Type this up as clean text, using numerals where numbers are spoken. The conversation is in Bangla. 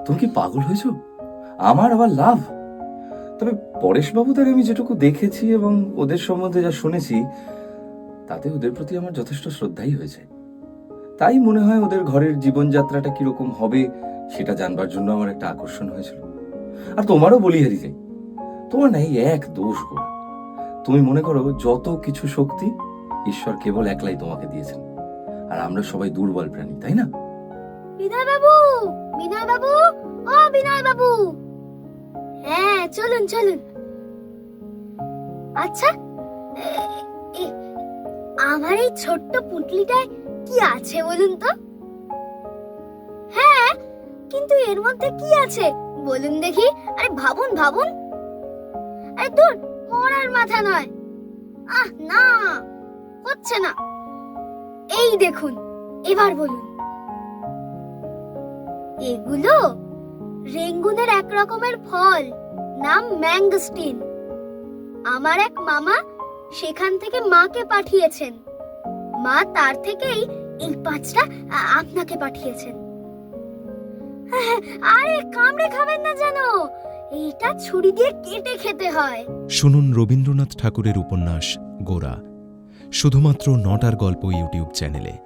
তুমি কি পাগল হয়েছো? আমার আবার লাভ? তবে পরেশবাবুদের আমি যেটুকু দেখেছি এবং ওদের সম্বন্ধে যা শুনেছি, তাতে ওদের প্রতি আমার যথেষ্ট শ্রদ্ধাই হয়েছে। তাই মনে হয় ওদের ঘরের জীবনযাত্রাটা কিরকম হবে সেটা জানবার জন্য আমার একটা আকর্ষণ হয়েছিল। আর তোমারও বলি হারিয়ে, তোমার নাই এক দোষ গো। তুমি মনে করো যত কিছু শক্তি ঈশ্বর কেবল একলাই তোমাকে দিয়েছেন, আর আমরা সবাই দুর্বল প্রাণী, তাই না? বিনয় বাবু, বিনয় বাবু, ও বিনয় বাবু, হ্যাঁ চলুন চলুন। আচ্ছা, এ- এ- আমার এই ছোট্ট পুঁটলিটায় কি আছে বলুন তো? হ্যাঁ, কিন্তু এর মধ্যে কি আছে বলুন দেখি। আরে ভাবুন ভাবুন। আরে দূর, মরার মাথা নয়। না, হচ্ছে না। এই দেখুন, এবার বলুন। এগুলো রেঙ্গুনের এক রকমের ফল, নাম ম্যাঙ্গোস্টিন। আমার এক মামা সেখান থেকে মাকে পাঠিয়েছেন, মা তার থেকেই এই 5টা আপনাকে পাঠিয়েছেন। আরে কামড়ে খাবেন না জানো, এটা ছুরি দিয়ে কেটে খেতে হয়। শুনুন রবীন্দ্রনাথ ঠাকুরের উপন্যাস গোরা, শুধুমাত্র নটার গল্প ইউটিউব চ্যানেলে।